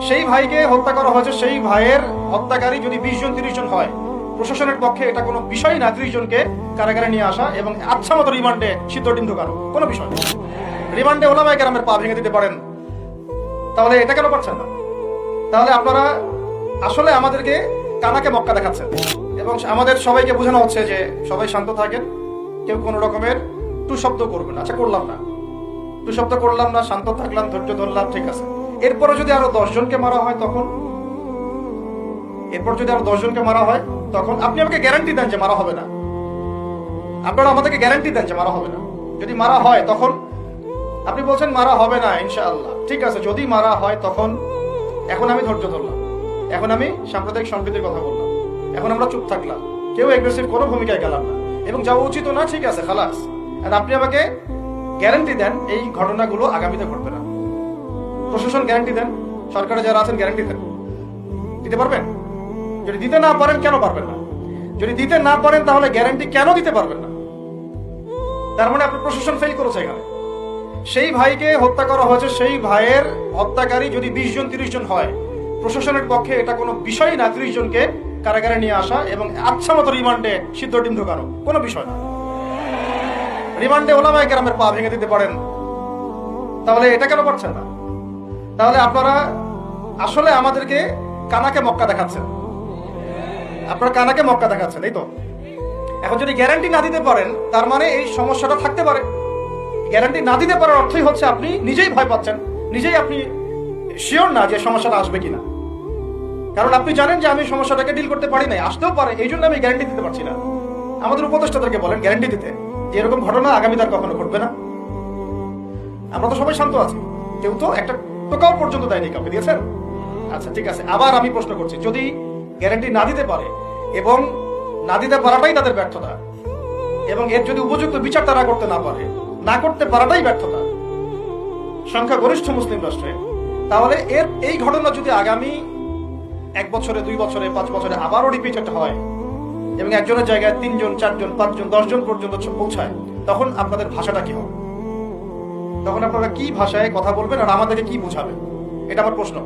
সেই ভাইকে হত্যা করা হয়েছে, সেই ভাইয়ের হত্যাকারী যদি 20 জন 30 জন হয়, প্রশাসনের পক্ষে এটা কোনো বিষয় না 30 জনকে কারাগারে নিয়ে আসা এবং আচ্ছা মতো রিমান্ডে সিদ্ধ ডিম ঢোকানো কোনো বিষয় না। রিমান্ডে ওলামায়ে কেরামের পা ভেঙে দিতে পারেন, তাহলে এটা কেন পারছেন না? তাহলে আপনারা আসলে আমাদেরকে কানাকে মক্কা দেখাচ্ছেন এবং আমাদের সবাইকে বোঝানো হচ্ছে যে সবাই শান্ত থাকেন, কেউ কোনো রকমের টু শব্দ করবেন। আচ্ছা, করলাম না, টু শব্দ করলাম না, শান্ত থাকলাম, ধৈর্য ধরলাম, ঠিক আছে। এরপরে যদি আরো 10 জনকে মারা হয় তখন আপনি আমাকে গ্যারান্টি দেন যে মারা হবে না। আপনারা আমাদেরকে গ্যারান্টি দেন যে মারা হবে না। যদি মারা হয় তখন আপনি বলছেন মারা হবে না ইনশাআল্লাহ, ঠিক আছে। যদি মারা হয় তখন এখন আমি ধৈর্য ধরলাম, এখন আমি সাম্প্রদায়িক সম্প্রীতির কথা বললাম, এখন আমরা চুপ থাকলাম, কেউ এগ্রেসিভ কোনো ভূমিকায় গেলাম না এবং যাওয়া উচিত না, ঠিক আছে, খালাস। আর আপনি আমাকে গ্যারান্টি দেন এই ঘটনাগুলো আগামীতে ঘটবে না। প্রশাসন গ্যারান্টি দেন, সরকারে যারা আছেন গ্যারান্টি দেন। দিতে পারবেন? যদি দিতে না পারেন কেন পারবেন না? যদি দিতে না পারেন তাহলে গ্যারান্টি কেন দিতে পারবেন না? তার মানে আপনি প্রশাসন ফেল করেছে এখানে। সেই ভাইকে হত্যা করা হয়েছে, সেই ভাইয়ের হত্যাকারী যদি 20 জন 30 জন হয়, প্রশাসনের পক্ষে এটা কোনো বিষয় না 30 জনকে কারাগারে নিয়ে আসা এবং আচ্ছা মতো রিমান্ডে সিদ্ধ ডিম ঢোকানো কোনো বিষয় না। রিমান্ডে ওলামায়ে কেরামের পা ভেঙে দিতে পারেন, তাহলে এটা কেন পারছেন না? তাহলে আপনারা আসলে আমাদেরকে কানাকে মক্কা দেখাচ্ছেন। আপনারা কানাকে মক্কা দেখাচ্ছেন, এই তো। এখন যদি গ্যারান্টি না দিতে পারেন তার মানে এই সমস্যাটা থাকতে পারে। গ্যারান্টি না দিতে পারার অর্থই হচ্ছে আপনি নিজেই ভয় পাচ্ছেন, নিজেই আপনি শিওর না যে সমস্যাটা আসবে কিনা। কারণ আপনি জানেন যে আমি সমস্যাটাকে ডিল করতে পারি নাই, আসতেও পারে, এই জন্য আমি গ্যারান্টি দিতে পারছি না। আমাদের উপদেষ্টাদেরকে বলেন গ্যারান্টি দিতে যে এরকম ঘটনা আগামী তার কখনো ঘটবে না। আমরা তো সবাই শান্ত আছি, কেউ তো একটা টোকাও পর্যন্ত দেয়নি। কাউকে দিয়েছেন? আচ্ছা, ঠিক আছে। আবার আমি প্রশ্ন করছি, যদি গ্যারান্টি না দিতে পারে এবং না দিতে পারাটাই তাদের ব্যর্থতা এবং এর যদি উপযুক্ত বিচার তারা করতে না পারে, না করতে পারাটাই ব্যর্থতা সংখ্যাগরিষ্ঠ মুসলিম রাষ্ট্রে, তাহলে এই ঘটনা যদি আগামী 1 বছরে 2 বছরে 5 বছরে আবারও রিপিটেড হয় এবং একজনের জায়গায় 3 জন 4 জন 5 জন 10 জন পর্যন্ত পৌঁছায়, তখন আপনাদের ভাষাটা কি হবে? তখন আপনারা কি ভাষায় কথা বলবেন আর আমাদেরকে কি বোঝাবেন? এটা আমার প্রশ্ন।